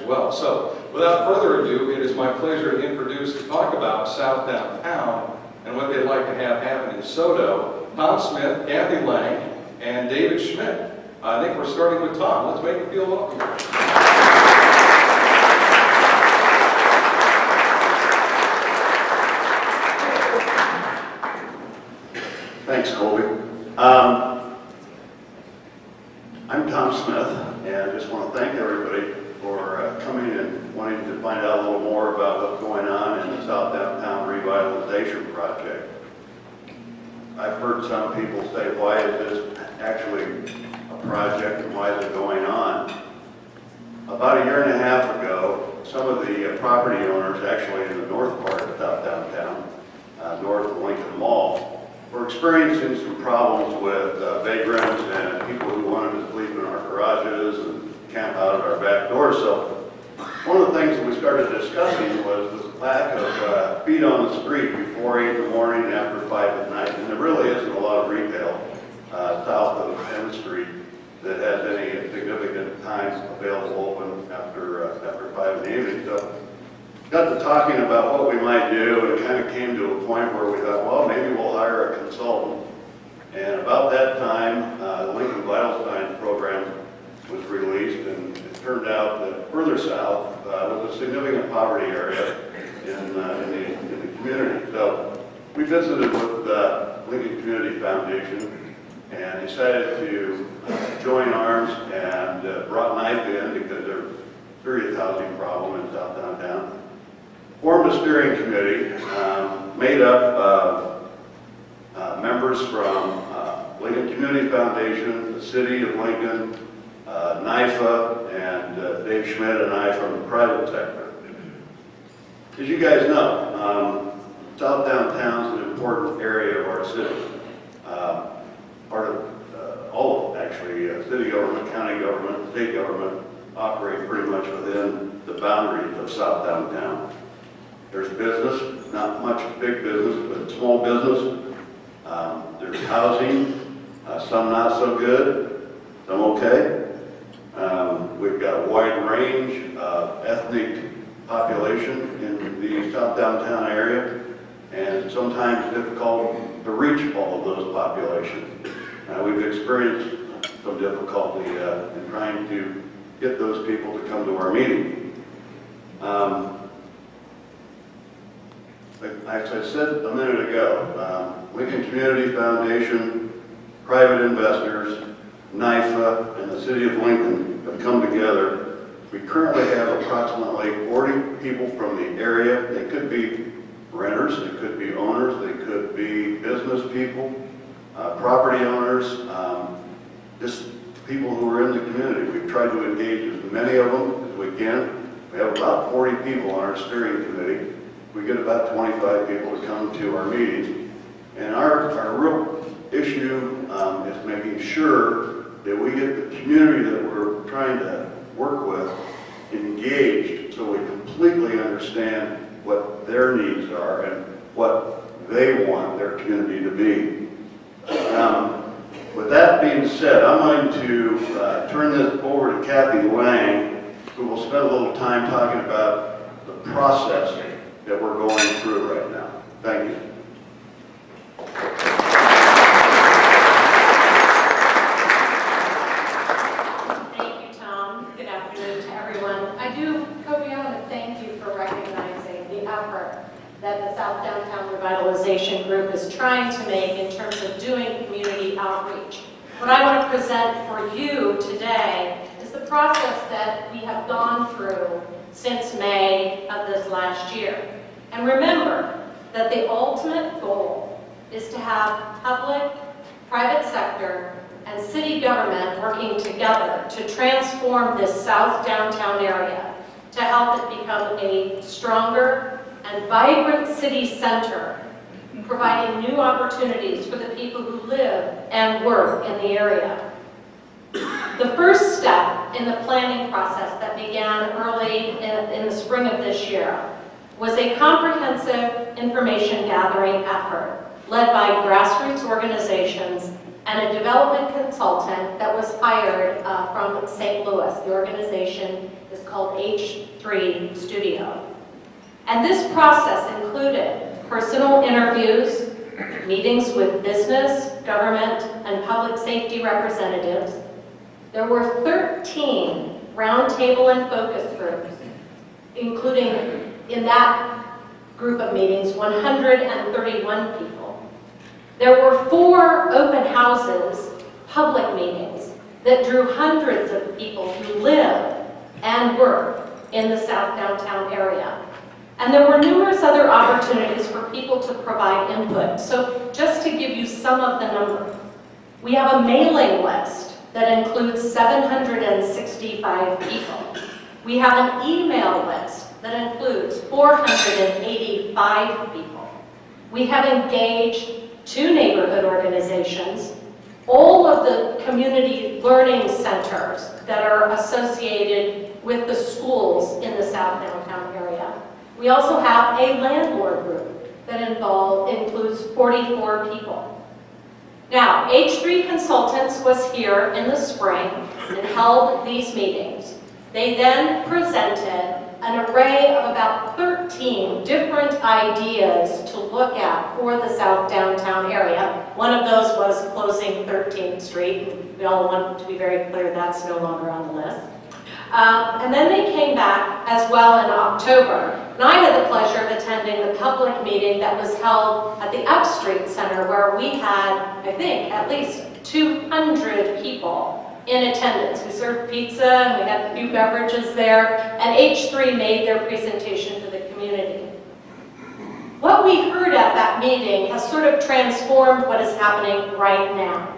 well. So, without further ado, it is my pleasure to introduce and talk about South Downtown and what they'd like to have happen in SoDo. Tom Smith, Kathy Lang, and David Schmidt. I think we're starting with Tom. Let's make him feel welcome. Thanks, Colby. I'm Tom Smith, and I just want to thank everybody for coming and wanting to find out a little more about what's going on in the South Downtown Revitalization Project. I've heard some people say, why is this actually a project and why is it going on? About a year and a half ago, some of the property owners actually in the north part of South Downtown, north of Lincoln Mall, we're experiencing some problems with vagrants and people who wanted to sleep in our garages and camp out at our back doors. So one of the things that we started discussing was the lack of feet on the street before 8 in the morning and after 5 at night. And there really isn't a lot of retail south of 10th Street that has any significant times available open after 5 in the evening. So got to talking about what we might do, and it kind of came to a point where we thought, well, maybe we'll hire a consultant. And about that time, the Lincoln Vital Signs program was released, and it turned out that further south was a significant poverty area in the community. So we visited with the Lincoln Community Foundation and decided to join arms and brought knife in because there's a serious housing problem in South Downtown. Formed a steering committee made up of members from Lincoln Community Foundation, the City of Lincoln, NIFA, and Dave Schmidt and I from the private sector. As you guys know, South Downtown is an important area of our city. Part of all of actually, city government, county government, state government operate pretty much within the boundaries of South Downtown. There's business, not much big business, but small business. There's housing, some not so good, some okay. We've got a wide range of ethnic population in the South Downtown area, and sometimes difficult to reach all of those populations. We've experienced some difficulty in trying to get those people to come to our meeting. As I said a minute ago, Lincoln Community Foundation, private investors, NIFA, and the City of Lincoln have come together. We currently have approximately 40 people from the area. They could be renters, they could be owners, they could be business people, property owners, just people who are in the community. We've tried to engage as many of them as we can. We have about 40 people on our steering committee. We get about 25 people to come to our meetings. And our real issue is making sure that we get the community that we're trying to work with engaged so we completely understand what their needs are and what they want their community to be. With that being said, I'm going to turn this over to Kathy Lang, who will spend a little time talking about the process that we're going through right now. Thank you. Thank you, Tom. Good afternoon to everyone. Kobe, I want to thank you for recognizing the effort that the South Downtown Revitalization Group is trying to make in terms of doing community outreach. What I want to present for you today is the process that we have gone through since May of this last year. And remember that the ultimate goal is to have public, private sector, and city government working together to transform this South Downtown area to help it become a stronger and vibrant city center, providing new opportunities for the people who live and work in the area. The first step in the planning process that began early in the spring of this year was a comprehensive information gathering effort led by grassroots organizations and a development consultant that was hired from St. Louis. The organization is called H3 Studio. And this process included personal interviews, meetings with business, government, and public safety representatives. There were 13 roundtable and focus groups, including in that group of meetings 131 people. There were 4 open houses, public meetings, that drew hundreds of people who live and work in the South Downtown area. And there were numerous other opportunities for people to provide input. So just to give you some of the numbers, we have a mailing list that includes 765 people. We have an email list that includes 485 people. We have engaged 2 neighborhood organizations, all of the community learning centers that are associated with the schools in the South Downtown area. We also have a landlord group that includes 44 people. Now, H3 Consultants was here in the spring and held these meetings. They then presented an array of about 13 different ideas to look at for the South Downtown area. One of those was closing 13th Street. And we all want to be very clear that's no longer on the list. And then they came back as well in October. And I had the pleasure of attending the public meeting that was held at the Upstreet Center, where we had, I think, at least 200 people in attendance. We served pizza and we had a few beverages there, and H3 made their presentation to the community. What we heard at that meeting has sort of transformed what is happening right now.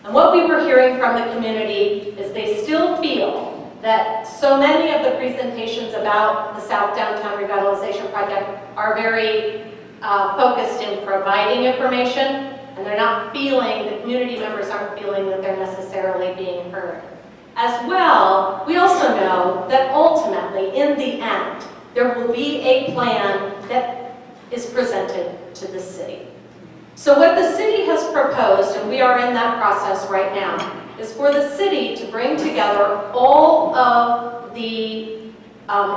And what we were hearing from the community is they still feel that so many of the presentations about the South Downtown Revitalization Project are very focused in providing information, and they're not feeling, the community members aren't feeling that they're necessarily being heard. As well, we also know that ultimately, in the end, there will be a plan that is presented to the city. So what the city has proposed, and we are in that process right now, is for the city to bring together all of the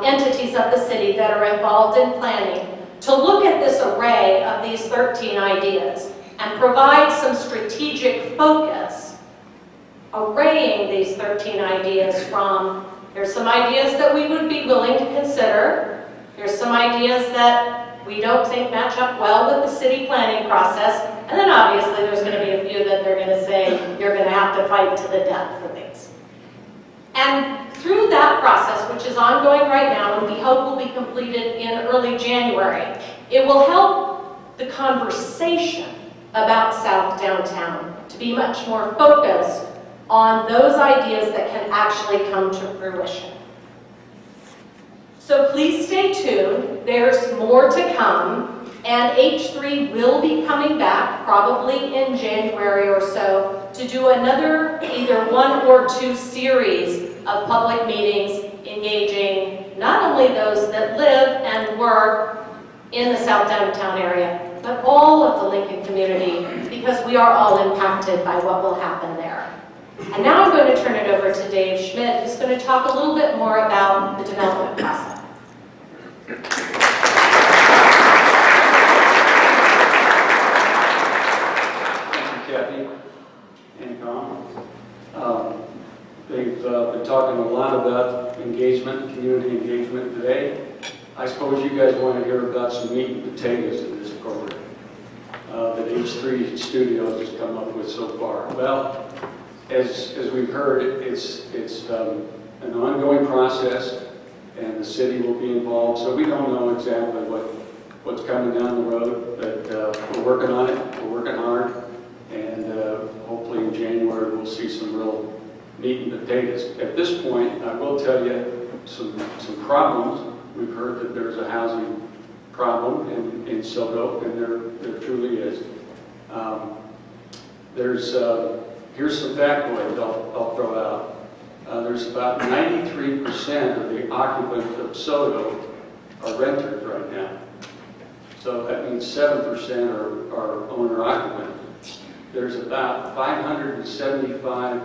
entities of the city that are involved in planning to look at this array of these 13 ideas and provide some strategic focus, arraying these 13 ideas from, here's some ideas that we would be willing to consider, here's some ideas that we don't think match up well with the city planning process, and then obviously there's going to be a few that they're going to say you're going to have to fight to the death for these. And through that process, which is ongoing right now and we hope will be completed in early January, it will help the conversation about South Downtown to be much more focused on those ideas that can actually come to fruition. So please stay tuned. There's more to come, and H3 will be coming back probably in January or so to do another either 1 or 2 series of public meetings engaging not only those that live and work in the South Downtown area, but all of the Lincoln community, because we are all impacted by what will happen there. And now I'm going to turn it over to Dave Schmidt, who's going to talk a little bit more about the development process. Thank you, Kathy and Tom. They've been talking a lot about engagement, community engagement today. I suppose you guys want to hear about some meat and potatoes in this program that H3 Studios has come up with so far. Well, as we've heard, it's an ongoing process, and the city will be involved. So we don't know exactly what's coming down the road, but we're working on it. We're working hard, and hopefully in January we'll see some real meat and potatoes. At this point, I will tell you some problems. We've heard that there's a housing problem in Soto, and there truly is. Here's some factoids I'll throw out. There's about 93% of the occupants of Soto are renters right now. So that means 7% are owner-occupant. there's about 575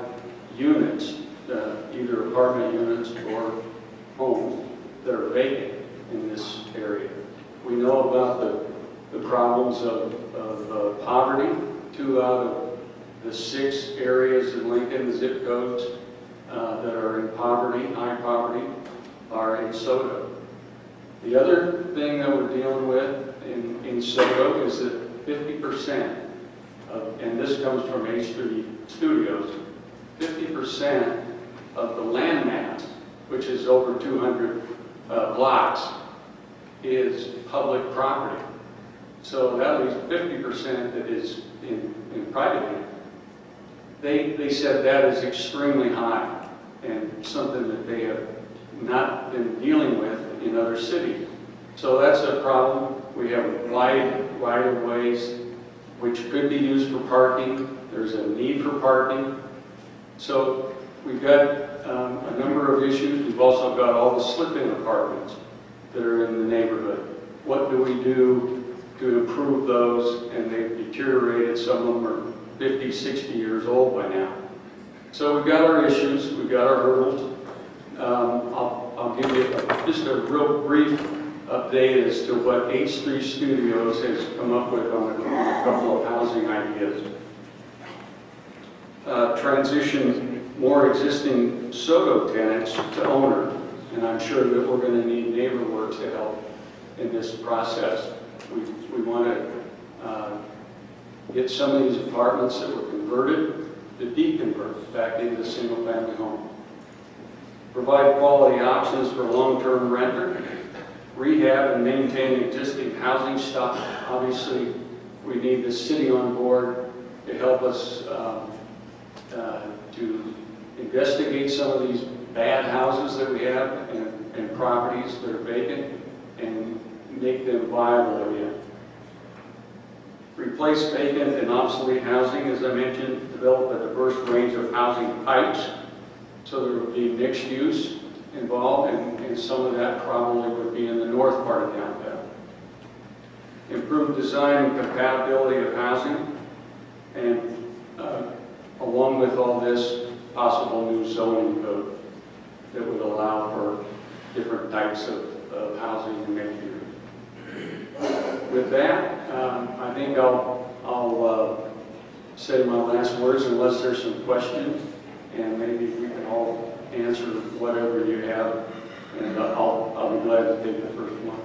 units, either apartment units or homes, that are vacant in this area. We know about the problems of poverty. 2 out of the 6 areas in Lincoln, the zip codes that are in poverty, high poverty, are in SODO. The other thing that we're dealing with in SODO is that 50%, and this comes from H3 Studios, 50% of the land mass, which is over 200 blocks, is public property. So that leaves 50% that is in private hands. They said that is extremely high and something that they have not been dealing with in other cities. So that's a problem. We have wide right-of-ways which could be used for parking. There's a need for parking. So we've got a number of issues. We've also got all the slip-in apartments that are in the neighborhood. What do we do to improve those? And they've deteriorated. Some of them are 50, 60 years old by now. So we've got our issues. We've got our hurdles. I'll give you just a real brief update as to what H3 Studios has come up with on a couple of housing ideas. Transition more existing SODO tenants to owner, and I'm sure that we're going to need NeighborWorks to help in this process. We want to get some of these apartments that were converted to deconvert back into single-family homes. Provide quality options for long-term renter, rehab and maintain existing housing stock. Obviously, we need the city on board to help us to investigate some of these bad houses that we have and properties that are vacant and make them viable again. Replace vacant and obsolete housing, as I mentioned, develop a diverse range of housing types. So there would be mixed use involved, and some of that probably would be in the north part of downtown. Improve design and compatibility of housing, and along with all this, possible new zoning code that would allow for different types of housing in mixed use. With that, I think I'll say my last words unless there's some questions. And maybe we can all answer whatever you have, and I'll be glad to take the first one.